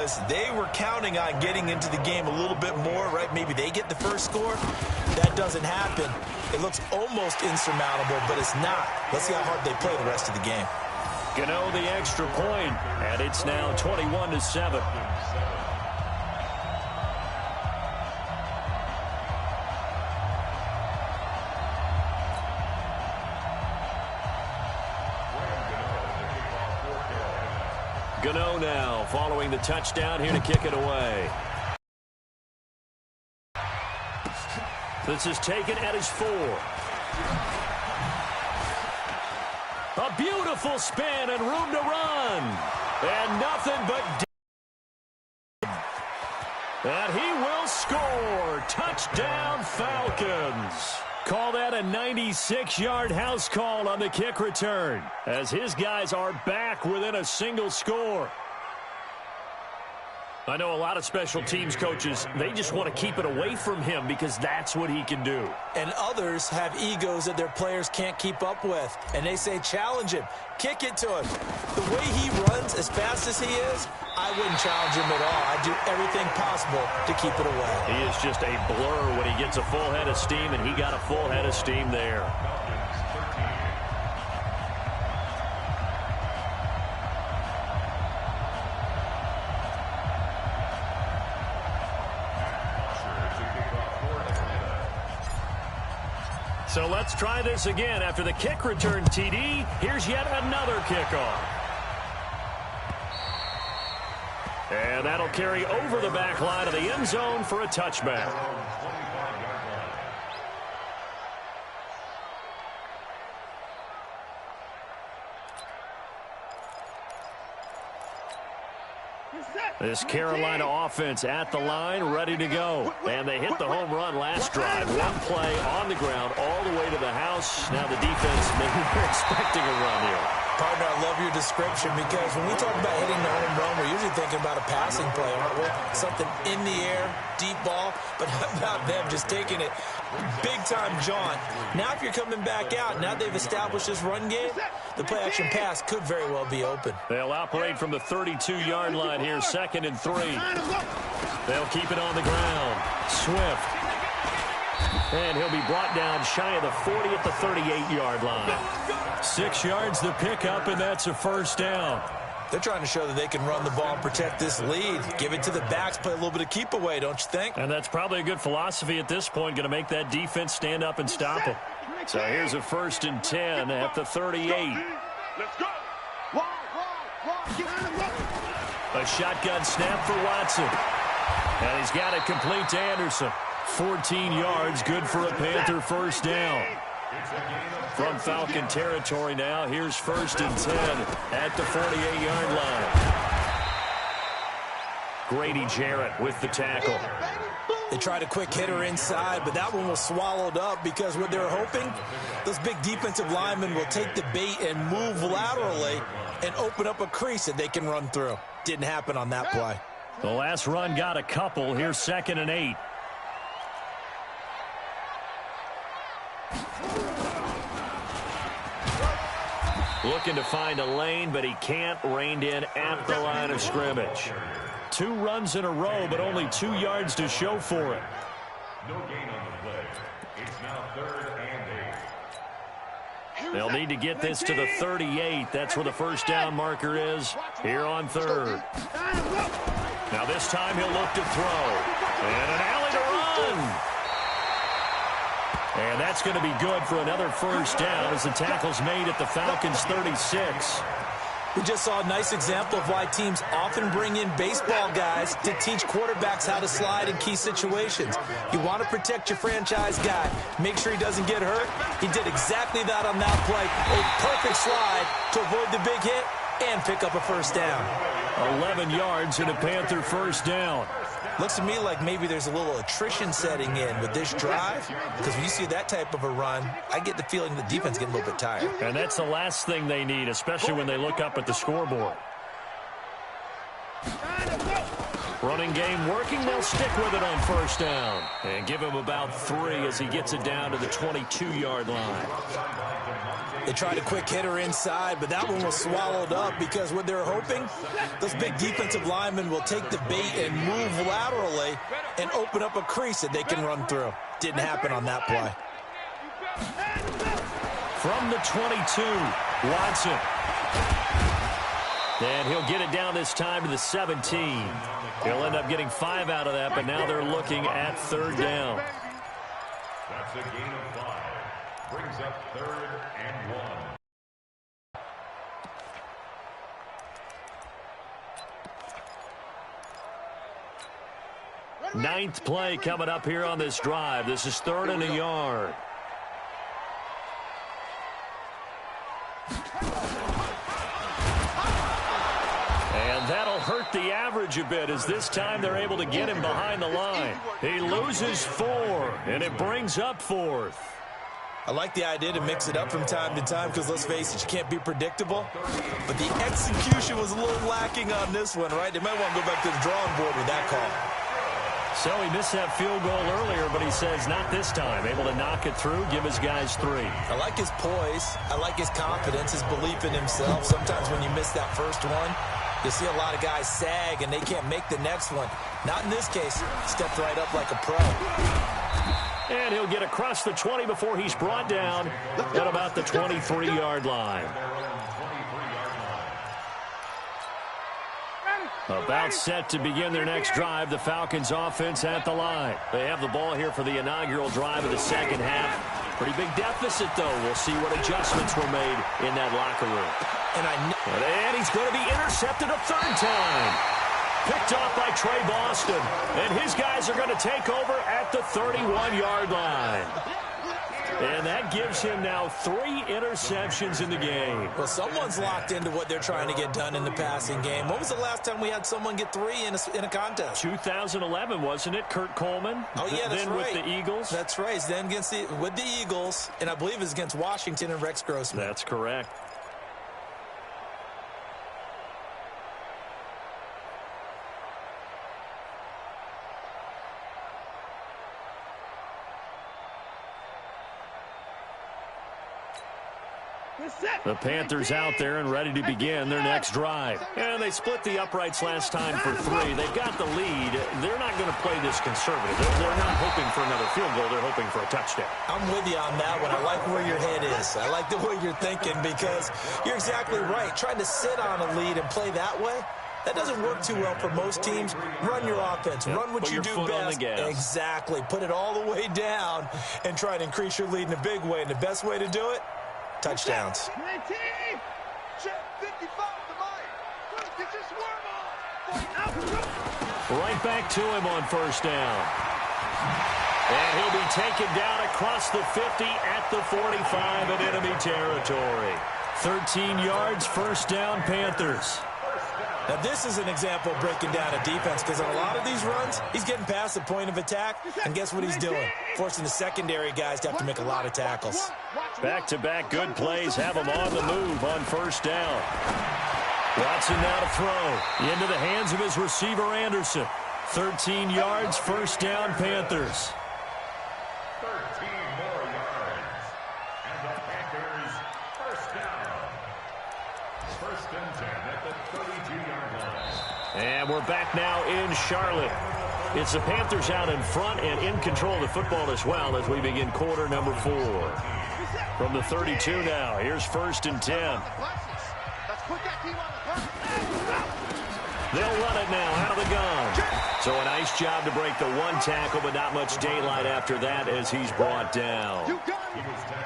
because they were counting on getting into the game a little bit more, right? Maybe they get the first score. That doesn't happen. It looks almost insurmountable, but it's not. Let's see how hard they play the rest of the game. Gano the extra point, and it's now 21-7. Gano now following the touchdown here to kick it away. This is taken at his 4. A beautiful spin and room to run. And nothing but and he will score. Touchdown Falcons. Call that a 96-yard house call on the kick return, as his guys are back within a single score. I know a lot of special teams coaches, they just want to keep it away from him because that's what he can do. And others have egos that their players can't keep up with. And they say, challenge him, kick it to him. The way he runs as fast as he is, I wouldn't challenge him at all. I'd do everything possible to keep it away. He is just a blur when he gets a full head of steam, and he got a full head of steam there. So let's try this again. After the kick return TD, here's yet another kickoff. And that'll carry over the back line of the end zone for a touchback. This Carolina offense at the line, ready to go. And they hit the home run last drive. One play on the ground all the way to the house. Now the defense, maybe they're expecting a run here. Partner, I love your description, because when we talk about hitting the home run, we're usually thinking about a passing play, aren't we? Something in the air, deep ball, but how about them just taking it big-time jaunt. Now if you're coming back out, now they've established this run game, the play-action pass could very well be open. They'll operate from the 32-yard line here, 2nd and 3. They'll keep it on the ground. Swift. And he'll be brought down shy of the 40 at the 38-yard line. 6 yards to pick up, and that's a first down. They're trying to show that they can run the ball and protect this lead. Give it to the backs, play a little bit of keep away, don't you think? And that's probably a good philosophy at this point, going to make that defense stand up and stop them. So here's a 1st and 10 at the 38. Let's go. A shotgun snap for Watson. And he's got it complete to Anderson. 14 yards, good for a Panther first down. From Falcon territory now, here's 1st and 10 at the 48-yard line. Grady Jarrett with the tackle. They tried a quick hitter inside, but that one was swallowed up, because what they're hoping, those big defensive linemen will take the bait and move laterally and open up a crease that they can run through. Didn't happen on that play. The last run got a couple. Here's 2nd and 8. Looking to find a lane, but he can't. Reined in at the line of scrimmage. 2 runs in a row, but only 2 yards to show for it. No gain on the play. It's now 3rd and 8. They'll need to get this to the 38. That's where the first down marker is here on 3rd. Now this time he'll look to throw. And an alley to run. And that's going to be good for another first down as the tackle's made at the Falcons' 36. We just saw a nice example of why teams often bring in baseball guys to teach quarterbacks how to slide in key situations. You want to protect your franchise guy. Make sure he doesn't get hurt. He did exactly that on that play. A perfect slide to avoid the big hit and pick up a first down. 11 yards and a Panther first down. Looks to me like maybe there's a little attrition setting in with this drive, because when you see that type of a run, I get the feeling the defense getting a little bit tired. And that's the last thing they need, especially when they look up at the scoreboard. Running game working. They'll stick with it on first down. And give him about 3 as he gets it down to the 22-yard line. They tried a quick hitter inside, but that one was swallowed up because what they're hoping, those big defensive linemen will take the bait and move laterally and open up a crease that they can run through. Didn't happen on that play. From the 22, Watson. And he'll get it down this time to the 17. He'll end up getting 5 out of that, but now they're looking at third down. That's a gain of 5. Brings up 3rd and 1. Ninth play coming up here on this drive. This is 3rd and a yard. And that'll hurt the average a bit as this time they're able to get him behind the line. He loses 4, and it brings up 4th. I like the idea to mix it up from time to time because, let's face it, you can't be predictable. But the execution was a little lacking on this one, right? They might want to go back to the drawing board with that call. So he missed that field goal earlier, but he says not this time. Able to knock it through, give his guys 3. I like his poise. I like his confidence, his belief in himself. Sometimes when you miss that first one, you see a lot of guys sag and they can't make the next one. Not in this case. Stepped right up like a pro. And he'll get across the 20 before he's brought down at about the 23-yard line. About set to begin their next drive, the Falcons offense at the line. They have the ball here for the inaugural drive of the second half. Pretty big deficit, though. We'll see what adjustments were made in that locker room. And he's going to be intercepted a 3rd time. Picked off by Trey Boston. And his guys are going to take over at the 31-yard line. And that gives him now 3 interceptions in the game. Well, someone's locked into what they're trying to get done in the passing game. When was the last time we had someone get 3 in a contest? 2011, wasn't it? Kurt Coleman. Oh, yeah, that's then right. With the Eagles. That's right. Then with the Eagles, and I believe it's against Washington and Rex Grossman. That's correct. The Panthers out there and ready to begin their next drive. And they split the uprights last time for 3. They've got the lead. They're not going to play this conservative. They're not hoping for another field goal. They're hoping for a touchdown. I'm with you on that one. I like where your head is. I like the way you're thinking because you're exactly right. Trying to sit on a lead and play that way, that doesn't work too well for most teams. Run your offense. Run what you do best. Exactly. Put it all the way down and try to increase your lead in a big way. And the best way to do it, touchdowns. Right back to him on first down. And he'll be taken down across the 50 at the 45 in enemy territory. 13 yards, first down, Panthers. Now, this is an example of breaking down a defense because on a lot of these runs, he's getting past the point of attack, and guess what he's doing? Forcing the secondary guys to have to make a lot of tackles. Back-to-back good plays have him on the move on first down. Watson now to throw into the hands of his receiver, Anderson. 13 yards, first down, Panthers. 13 more yards. And the Panthers, first down. First and 10 at the 32-yard line. And we're back now in Charlotte. It's the Panthers out in front and in control of the football as well as we begin quarter number 4. From the 32 now, here's first and 10. They'll run it now out of the gun. So a nice job to break the 1 tackle, but not much daylight after that as he's brought down.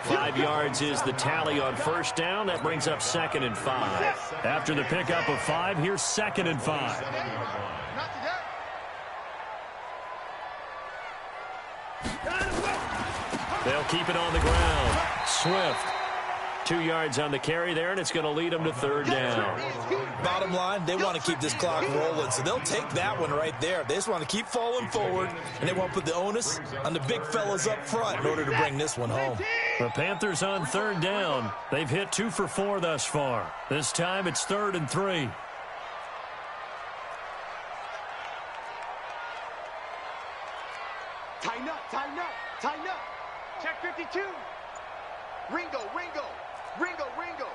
5 yards is the tally on first down. That brings up 2nd and 5. After the pickup of 5, here's 2nd and 5. They'll keep it on the ground. Swift. 2 yards on the carry there, and it's going to lead them to third down. Bottom line, they want to keep this clock rolling, so they'll take that one right there. They just want to keep falling forward, and they want to put the onus on the big fellas up front in order to bring this one home. The Panthers on third down. They've hit 2 for 4 thus far. This time it's 3rd and 3. Tighten up, tighten up, tighten up. Check 52. Ringo, Ringo, Ringo, Ringo.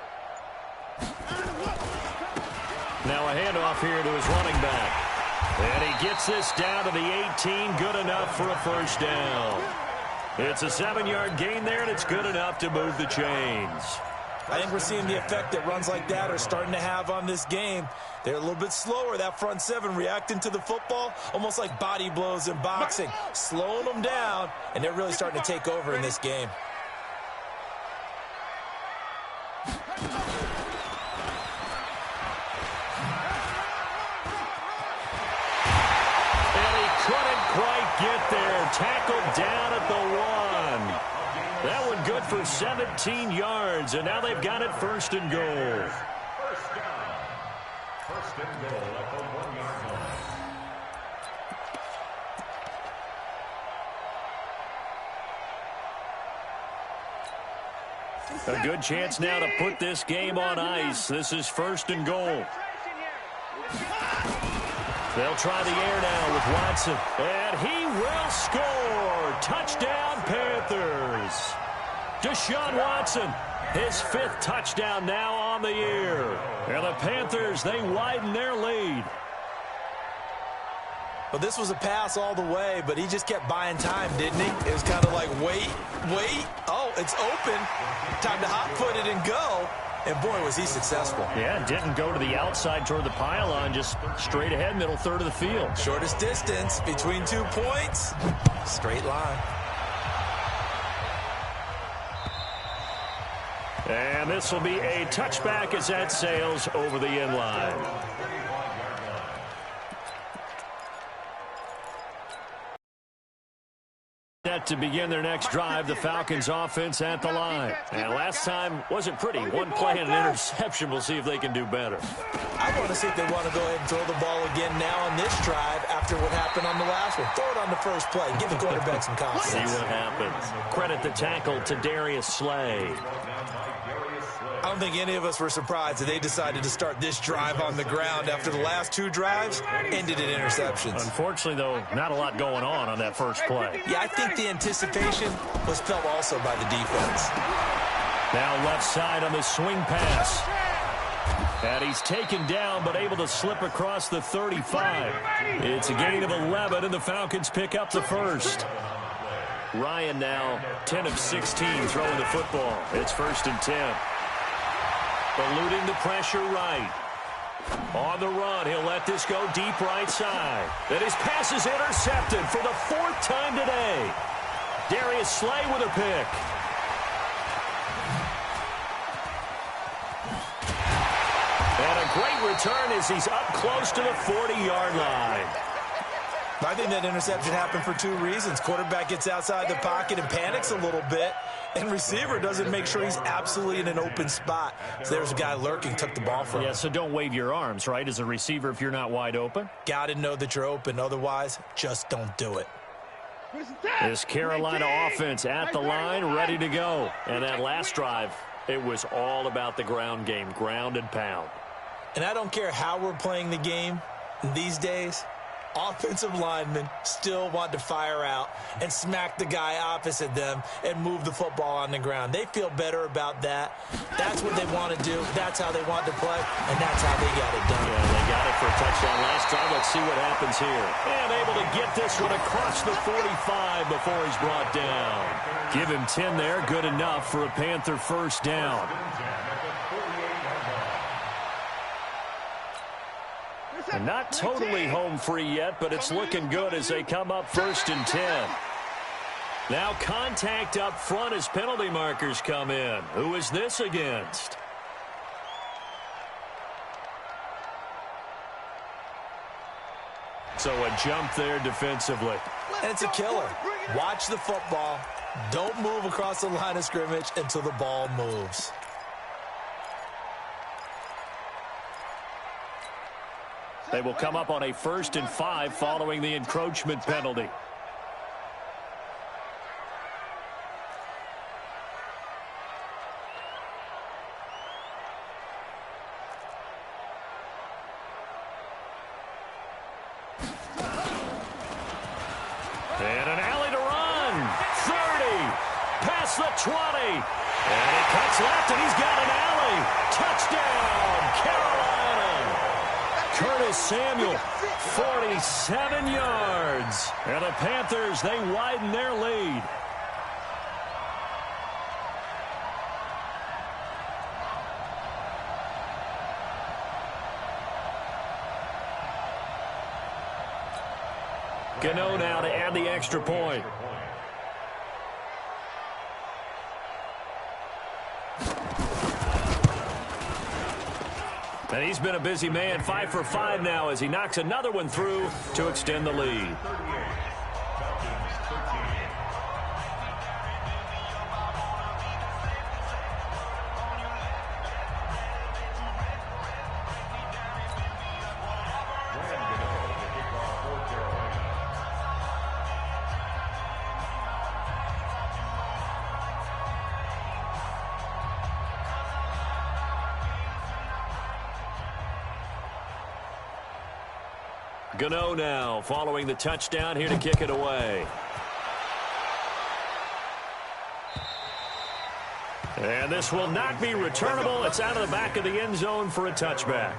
Now a handoff here to his running back. And he gets this down to the 18. Good enough for a first down. It's a 7-yard gain there, and it's good enough to move the chains. I think we're seeing the effect that runs like that are starting to have on this game. They're a little bit slower, that front seven, reacting to the football, almost like body blows in boxing, slowing them down, and they're really starting to take over in this game. Quite get there. Tackled down at the 1. That one good for 17 yards, and now they've got it first and goal. First down. First and goal at the 1 yard line. A good chance now to put this game on ice. This is first and goal. They'll try the air now with Watson. And he will score. Touchdown, Panthers. Deshaun Watson, his 5th touchdown now on the year. And the Panthers, they widen their lead. Well, this was a pass all the way, but he just kept buying time, didn't he? It was kind of like, wait. Oh, it's open. Time to hot-foot it and go. And, boy, was he successful. Yeah, didn't go to the outside toward the pylon, just straight ahead, middle third of the field. Shortest distance between 2 points, straight line. And this will be a touchback as that sails over the end line. To begin their next drive, the Falcons offense at the line. And last time wasn't pretty. One play and an interception. We'll see if they can do better. I want to see if they want to go ahead and throw the ball again now on this drive after what happened on the last one. Throw it on the first play. Give the quarterback some confidence. See what happens. Credit the tackle to Darius Slay. I don't think any of us were surprised that they decided to start this drive on the ground after the last 2 drives ended in interceptions. Unfortunately, though, not a lot going on that first play. Yeah, I think the anticipation was felt also by the defense. Now left side on the swing pass. And he's taken down but able to slip across the 35. It's a gain of 11, and the Falcons pick up the first. Ryan now 10 of 16 throwing the football. It's first and 10. Eluding the pressure right. On the run, he'll let this go deep right side. And his pass is intercepted for the 4th time today. Darius Slay with a pick. And a great return as he's up close to the 40-yard line. I think that interception happened for 2 reasons. Quarterback gets outside the pocket and panics a little bit, and receiver doesn't make sure he's absolutely in an open spot. So there's a guy lurking, took the ball from him. Yeah, so don't wave your arms, right, as a receiver if you're not wide open? Got to know that you're open. Otherwise, just don't do it. This Carolina offense at the line, ready to go. And that last drive, it was all about the ground game, ground and pound. And I don't care how we're playing the game these days, offensive linemen still want to fire out and smack the guy opposite them and move the football on the ground. They feel better about that. That's what they want to do. That's how they want to play, and that's how they got it done. Yeah, they got it for a touchdown last time. Let's see what happens here. And able to get this one across the 45 before he's brought down. Give him 10 there. Good enough for a Panther first down. And not totally home free yet, but it's looking good as they come up first and 10. Now contact up front as penalty markers come in. Who is this against? So a jump there defensively. And it's a killer. Watch the football. Don't move across the line of scrimmage until the ball moves. They will come up on a 1st and 5 following the encroachment penalty. And an alley to across the 20. And he cuts left, and he's got an alley. Touchdown, Carolina. Curtis Samuel, 47 yards. And the Panthers, they widen their lead. Gano now to add the extra point. And he's been a busy man, 5 for 5 now as he knocks another one through to extend the lead. Gano now following the touchdown here to kick it away. And this will not be returnable. It's out of the back of the end zone for a touchback.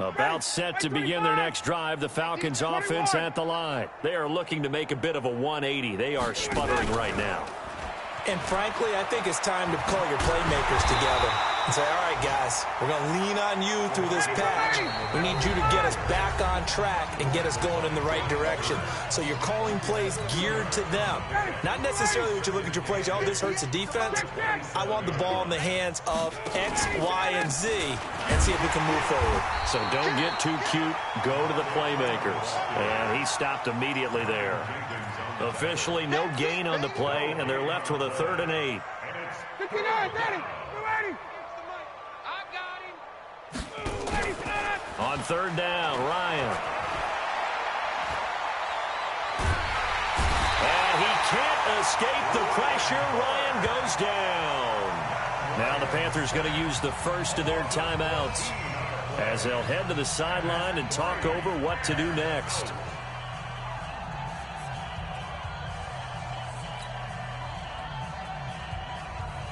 About set to begin their next drive, the Falcons offense at the line. They are looking to make a bit of a 180. They are sputtering right now. And frankly, I think it's time to call your playmakers together and say, all right, guys, we're going to lean on you through this patch. We need you to get us back on track and get us going in the right direction. So you're calling plays geared to them. Not necessarily that you look at your plays, oh, this hurts the defense. I want the ball in the hands of X, Y, and Z and see if we can move forward. So don't get too cute. Go to the playmakers. And he stopped immediately there. Officially no gain on the play, and they're left with a 3rd and 8. 59, Daddy, we're ready. On 3rd down, Ryan. And he can't escape the pressure. Ryan goes down. Now the Panthers going to use the first of their timeouts as they'll head to the sideline and talk over what to do next.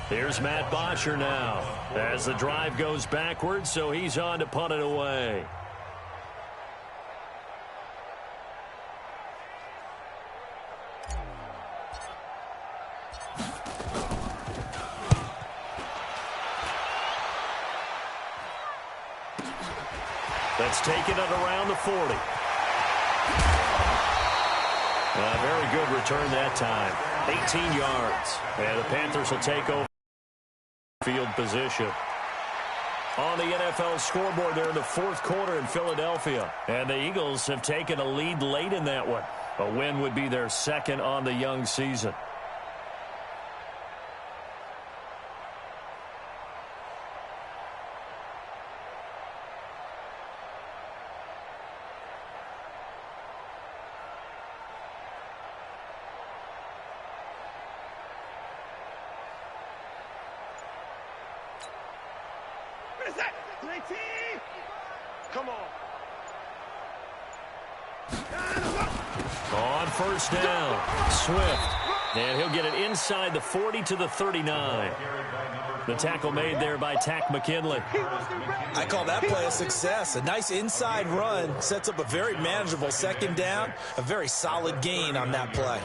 Here's Matt Bosher now as the drive goes backwards, so he's on to punt it away. That's taken it around the 40. A very good return that time. 18 yards. And the Panthers will take over field position. On the NFL scoreboard, they're in the 4th quarter in Philadelphia. And the Eagles have taken a lead late in that one. A win would be their 2nd on the young season. Come on. On 1st down, Swift. And he'll get it inside the 40 to the 39. The tackle made there by Tack McKinley. I call that play a success. A nice inside run sets up a very manageable 2nd down. A very solid gain on that play.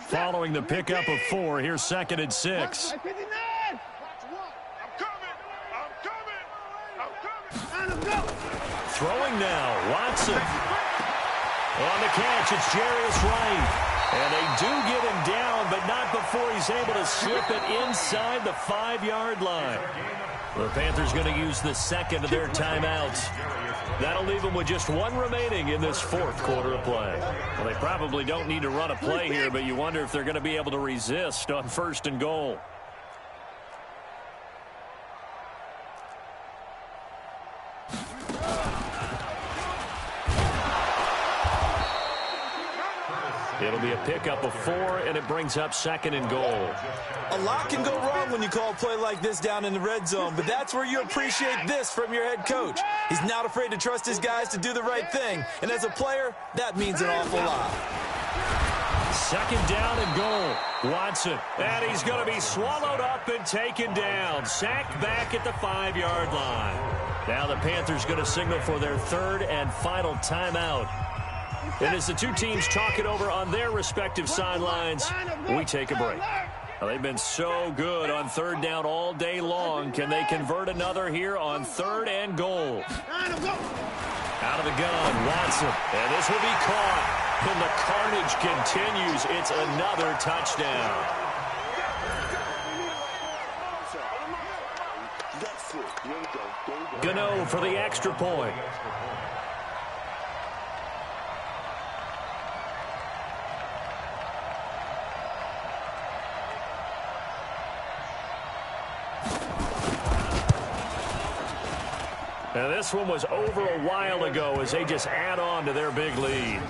Following the pickup of 4, here's 2nd and 6. Throwing now, Watson. On the catch, it's Jarius Wright. And they do get him down, but not before he's able to slip it inside the 5-yard line. The Panthers going to use the 2nd of their timeouts. That'll leave them with just 1 remaining in this 4th quarter of play. Well, they probably don't need to run a play here, but you wonder if they're going to be able to resist on 1st and goal. It'll be a pickup of 4, and it brings up 2nd and goal. A lot can go wrong when you call a play like this down in the red zone, but that's where you appreciate this from your head coach. He's not afraid to trust his guys to do the right thing, and as a player, that means an awful lot. 2nd down and goal. Watson, and he's going to be swallowed up and taken down. Sacked back at the 5-yard line. Now the Panthers going to signal for their 3rd and final timeout. And as the two teams talk it over on their respective sidelines, we take a break. Well, they've been so good on 3rd down all day long. Can they convert another here on 3rd and goal? Out of the gun, Watson. And this will be caught. And the carnage continues. It's another touchdown. Gano for the extra point. Now this one was over a while ago as they just add on to their big lead.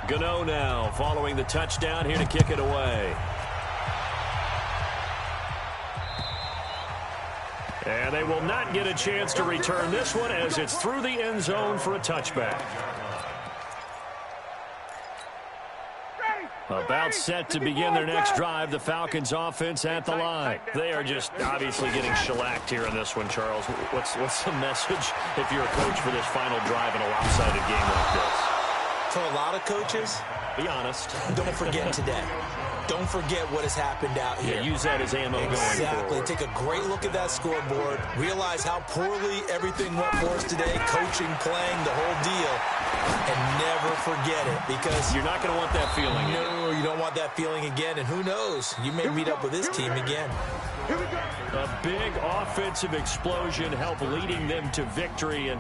Gano now following the touchdown here to kick it away. And they will not get a chance to return this one as it's through the end zone for a touchback. About set to begin their next drive, the Falcons offense at the line. They are just obviously getting shellacked here in this one, Charles. What's the message if you're a coach for this final drive in a lopsided game like this? For a lot of coaches, be honest. Don't forget today. Don't forget what has happened out here. Yeah, use that as ammo going forward. Exactly. Take a great look at that scoreboard. Realize how poorly everything went for us today. Coaching, playing, the whole deal. And never forget it because you're not going to want that feeling. No, you don't want that feeling again. And who knows? You may meet up with this team again. A big offensive explosion helped leading them to victory. And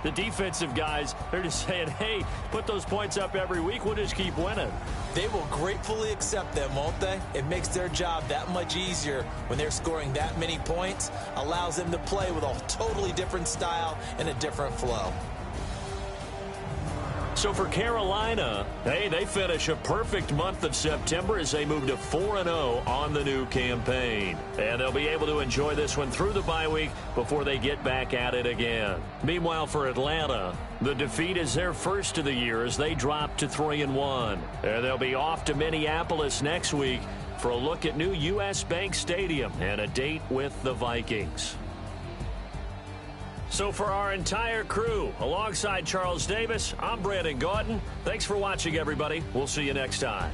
the defensive guys, they're just saying, hey, put those points up every week. We'll just keep winning. They will gratefully accept them, won't they? It makes their job that much easier when they're scoring that many points. Allows them to play with a totally different style and a different flow. So for Carolina, hey, they finish a perfect month of September as they move to 4-0 on the new campaign. And they'll be able to enjoy this one through the bye week before they get back at it again. Meanwhile, for Atlanta, the defeat is their first of the year as they drop to 3-1. And they'll be off to Minneapolis next week for a look at new U.S. Bank Stadium and a date with the Vikings. So for our entire crew, alongside Charles Davis, I'm Brandon Gordon. Thanks for watching, everybody. We'll see you next time.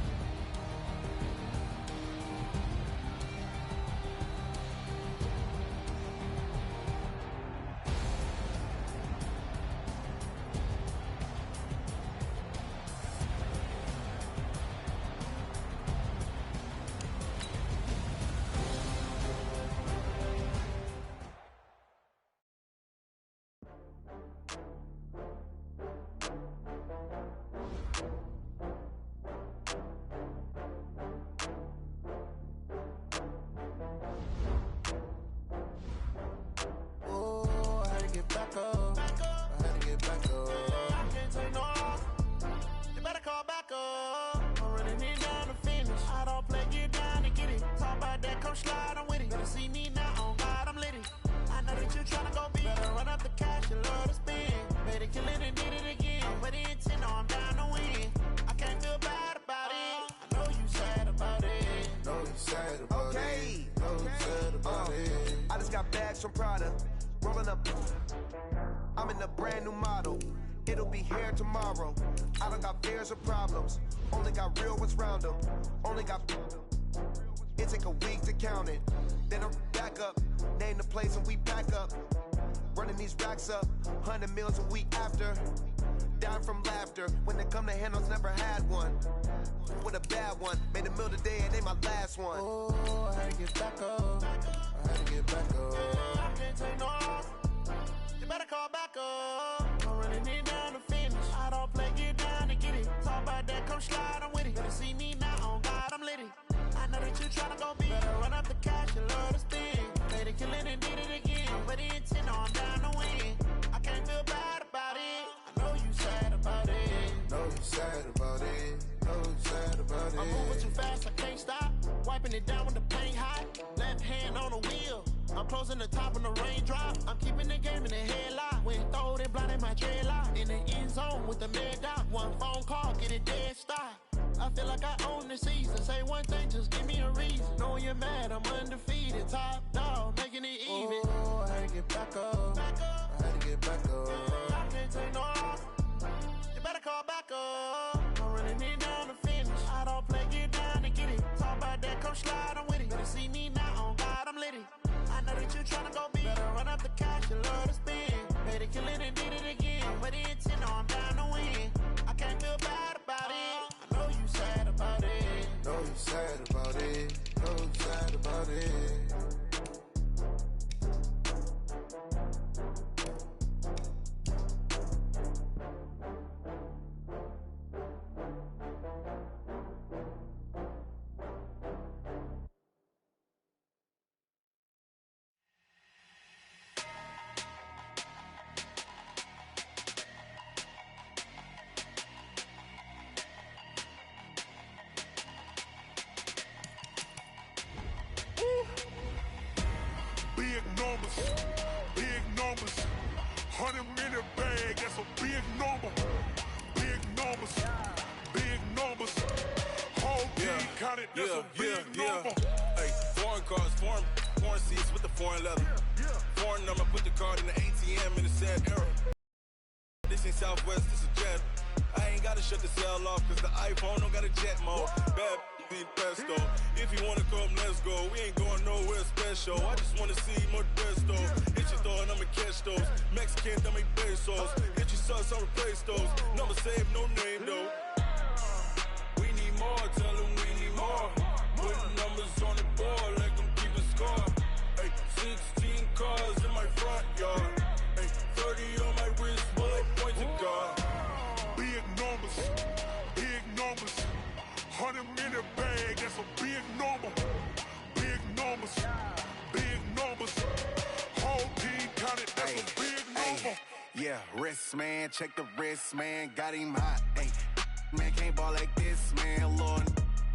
From Prada, rolling up. I'm in a brand new model. It'll be here tomorrow. I don't got fears or problems. Only got real ones round them. Only got. It take a week to count it. Then I'm back up. Name the place and we pack up. Running these racks up. 100 meals a week after. Down from laughter. When they come to handles, never had one. With a bad one. Made a meal today and they my last one. Oh, I had to get back up. I had to get back up. I can't take no off. You better call back up. I'm running it down to finish. I don't play, get down to get it. Talk about that, come slide, I'm with it. Better see me now, on God, I'm litty. I know that you tryna go be. Better run up the cash, you love to spin. Made it it down when the paint hot. Left hand on the wheel. I'm closing the top when the raindrop. I'm keeping the game in the headlock. When throw it blind in my dreadlock. In the end zone with the mad dot. One phone call, get it dead stop. I feel like I own the season. Say one thing, just give me a reason. Knowing you're mad, I'm undefeated. Top dog, making it even. Oh, I had to get back up. I had to get back up. I can't take no off. You better call back up. I'm running it down to finish. I don't play, get down and get it. Talk about that, come slide, I'm with it. Better see me now, on God, I'm lit it. I know that you tryna go big. Better run up the cash, you love to spend. Made it, kill it, and did it again. But the intent, no, I'm down to win. I can't feel bad about it. I know you sad about it. Know you sad about it. Know you sad about it. Big numbers, 100 minute bag, that's a big number. Big numbers, whole team counted, that's a big number. Hey, foreign cars, foreign seats with the foreign leather. Foreign number, put the card in the ATM in the sad era. This ain't Southwest, this is Jet. I ain't gotta shut the cell off, cause the iPhone don't got a jet mode. Bad beat pesto. If you wanna come, let's go. We ain't going nowhere special. I just wanna see more Modesto. Hit your door and I'ma catch those. Mexican, dummy pesos. Hit your sus, I'll replace those. Number save, no name though. We need more, tell them we need more. Putting numbers on the board, let them keep a score. Hey, 16 cars in my front yard. Hey, 30 on my wrist, bullet point to God. Big numbers, 100 minute bag, that's a big number. Big numbers, whole team counted, that's a big number. Yeah, wrist man, check the wrist man, got him hot. Hey, man can't ball like this, man. Lord,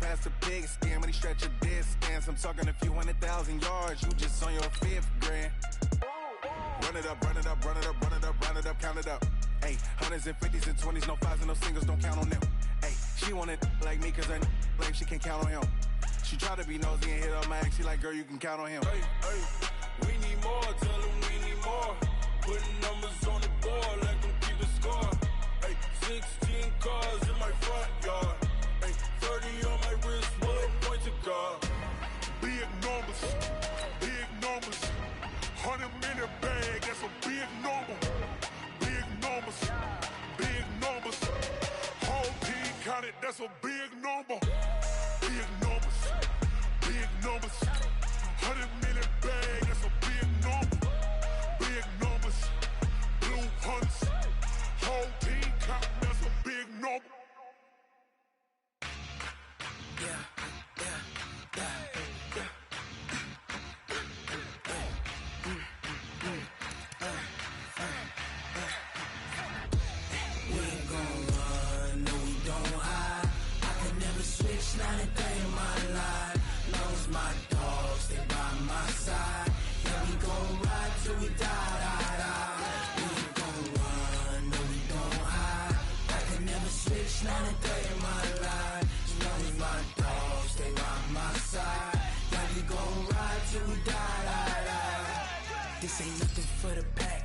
past the big skin, but he stretch a distance. I'm talking a few 100,000 yards, you just on your 5th grand. Run it up, count it up. Hey, hundreds and 50s and 20s, no 5s and no singles, don't count on them. Hey, she want it like me, cause her like she can't count on him. She try to be nosy and hit up my ex, she like, girl, you can count on him. Hey, we need more, tell them we need more. Putting numbers on the board, let them keep a score. Hey, 16 cars in my front yard. Hey, 30 on my wrist, bullet point to God. Big numbers, 100 minute bag, that's a big number. Big numbers, whole team counted, that's a big number. Big numbers, 100 minute bag, that's a big number. Big numbers, blue hunts, whole team counted, that's a big number. Not a day in my life. Knows my dogs, they by my side. Yeah, we gon' ride till we die. We ain't gon' run, no, we don't hide. I could never switch, not a day in my life. Knows my dogs, they by my side. Yeah, we gon' ride till we die. This ain't nothing for the pack.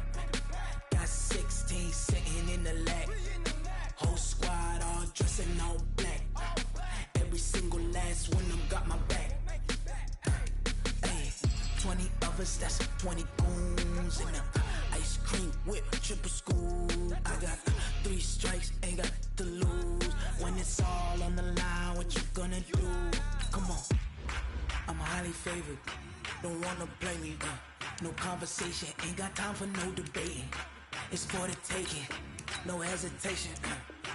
Got 16 sitting in the lag. Whole squad all dressing all black. Every single last one of them got my back. Hey, 20 of us, that's 20 goons. And the ice cream whip, triple scoop. I got 3 strikes, ain't got to lose. When it's all on the line, what you gonna do? Come on, I'm highly favored. Don't wanna play me, no conversation, ain't got time for no debating. It's for the taking, no hesitation.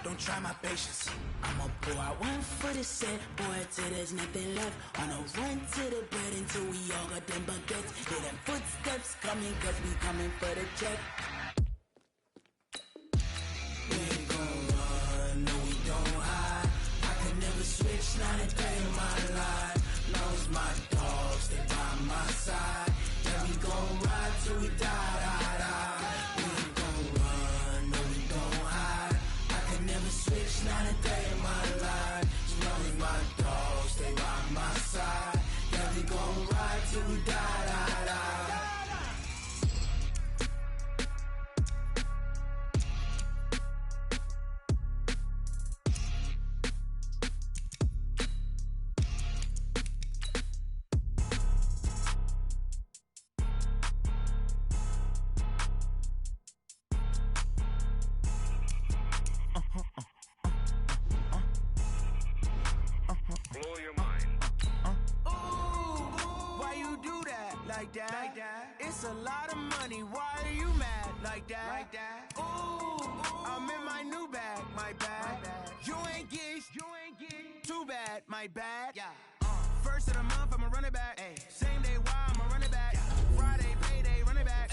Don't try my patience. I'ma pour out one for the set, boy, till there's nothing left. On a run to the bread until we all got them baguettes. Hear them footsteps coming, cause we coming for the check. We ain't gon' run, no, we don't hide. I could never switch, not a day in my life. Knows my like that. It's a lot of money, why are you mad like that? Ooh, I'm in my new bag, my bad. You ain't get too bad, my bad. First of the month, I'ma run it back. Same day, why I'ma run it back. Friday, payday, run it back.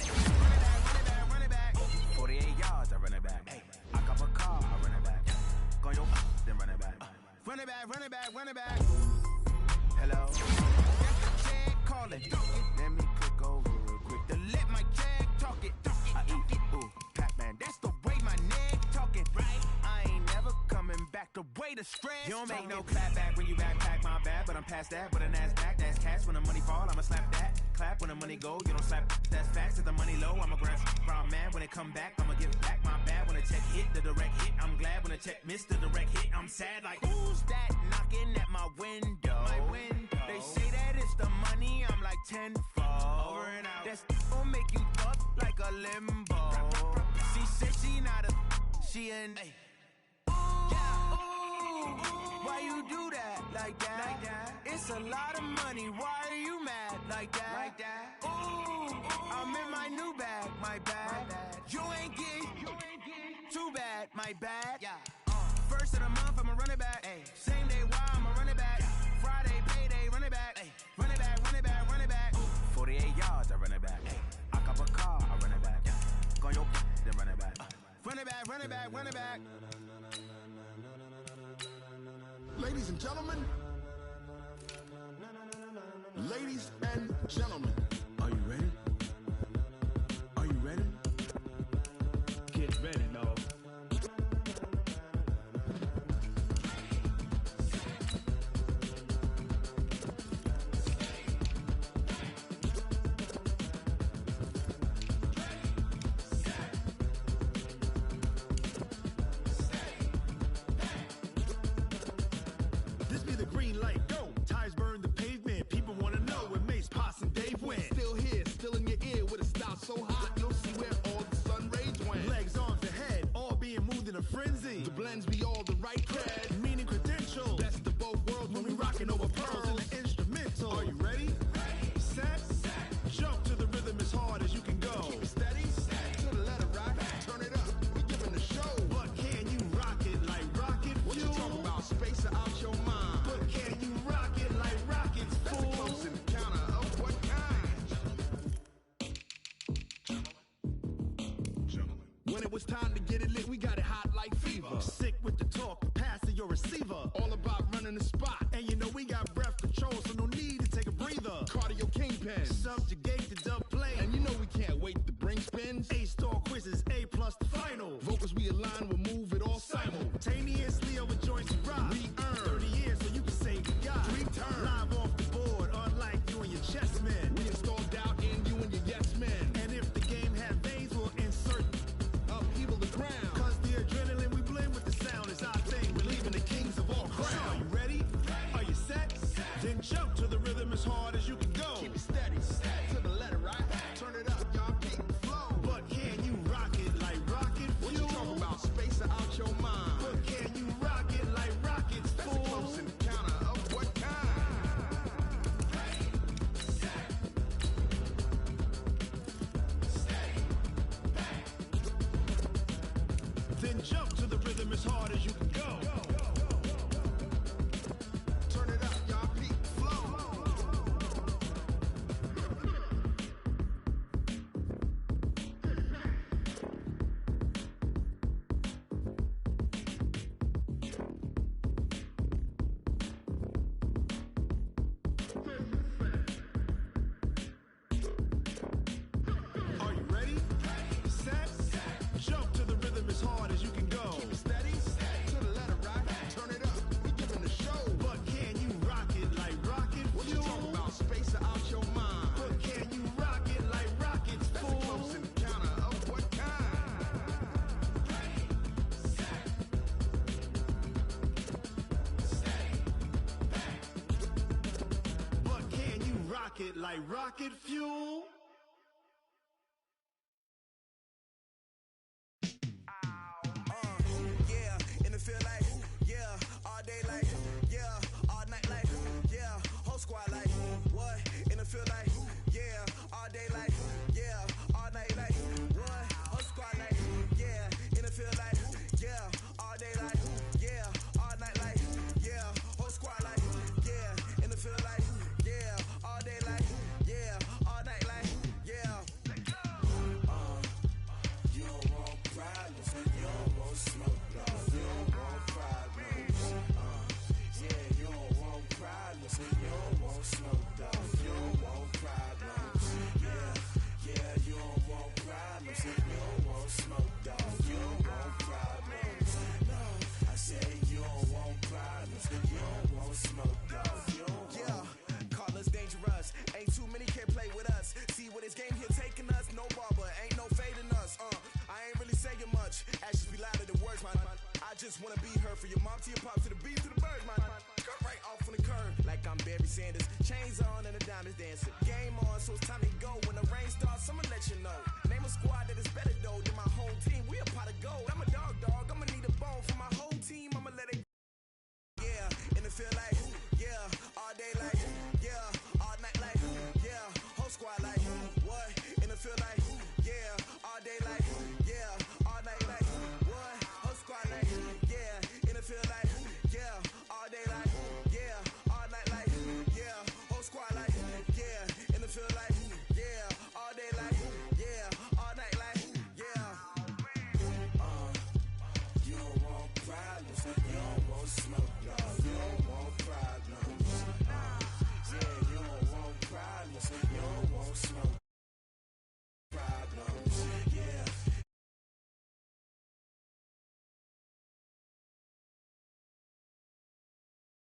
Run it back. 48 yards, I run it back. I cop a car, I run it back. Go your then run it back. Run it back. Hello. That's the check calling. Let me click over real quick to let my check talk it. I eat it, ooh, Pac-Man. That's the way my neck talking. Right? I ain't never coming back. The way the stress. You don't make no clap back when you backpack, my bad. But I'm past that. With a NASDAQ, that's cash. When the money fall, I'ma slap that. Clap when the money go. You don't slap. That's facts. If the money low, I'ma grab from man. When it come back, I'ma give back my bad. When the check hit, the direct hit. I'm glad when the check missed the direct hit. I'm sad like who's that knocking at my window? They say that it's the money. I'm like tenfold. Over and out. That's gon' make you fuck like a limbo. She said she not a. She an. Why you do that like that? It's a lot of money. Why are you mad like that? Ooh, I'm in my new bag, my bad. You ain't get too bad, my bad. First of the month, I'ma run it back. Same day, why I'ma run it back. Friday, payday, run it back. Run it back. 48 yards, I run it back. I cop a car, I run it back. Go your then run it back. Run it back. Ladies and gentlemen, are you ready? Get ready, no. This be the green light, go. Tires burn the pavement. People wanna know when Mace, Pops, and Dave went. Still here, still in your ear with a style so hot, you'll see where all the sun rays went. Legs, arms, and head, all being moved in a frenzy. The blends be all the right cred, meaning credentials. Best of both worlds when we rockin' over pearls in the instrumental. Are you ready? Set. Jump to the rhythm as hard as you can go. Keep it steady, to the letter right. Turn it up, we giving the show. But can you rock it like rocket fuel? What you talking about? Space out your mind. But can you rock it like rockets, fool? That's a close encounter of what kind? When it was time to get it lit, we got it hot like fever. Sick with the talk, passing your receiver. All about running the spot. And you know we got breath control, so no need to take a breather. Cardio kingpin, subjugate the dub play. And you know we can't wait to bring spins. A-star quizzes, A+ the final. Vocals we align, we'll move it all simultaneously over joints and rock. We earn 30 years so you can say we got 3 turns. Live off the board, unlike you and your chess men. We install doubt in you and your yes men. And if the game had veins, we'll insert upheaval the ground. Cause the adrenaline we blend with the sound is our thing. We're leaving the kings of all crowns. Are you ready? Are you set? Then jump to the rhythm as hard as you can go. Keep it steady, to the letter right. Turn it up, y'all keep the flow. But can you rock it like rocket fuel? What you talking about? Space out your mind. But can you rock it like rockets, fool? That's a close encounter of what kind? Then jump to the rhythm as hard as you can go. Turn it up, y'all keep the flow. Are you ready? Set. Jump to the rhythm as hard as you can go. Keep it steady, to the letter right. Turn it up, we giving the show. But can you rock it like rocket fuel? What you talking about? Space out your mind. But can you rock it like rockets, fool? That's a close encounter of what kind? But can you rock it like rocket fuel? Yeah, in the field like, yeah, all day like, yeah, all night like, yeah, whole squad like, what? In the field like, yeah, just wanna be her. For your mom to your pop to the beat to the bird, man. Cut right off on the curb, like I'm Barry Sanders. Chains on and the diamonds dancing. Game on, so it's time to go. When the rain starts, I'ma let you know. Name a squad that is better though than my whole team. We a pot of gold. I'm a dog. I'ma need a bone for my whole team. I'ma let it. Yeah, and it feel like yeah, all day like yeah, all night like yeah, whole squad like what? And it feel like yeah, all day like yeah, all night like what? Whole squad like yeah, and it feel like yeah, all day like yeah, all night like yeah, whole squad like yeah, and it feel like yeah, all day like yeah, all night like yeah. You don't want problems, you don't want smoke, no, you don't want problems. Yeah, you don't want problems, you don't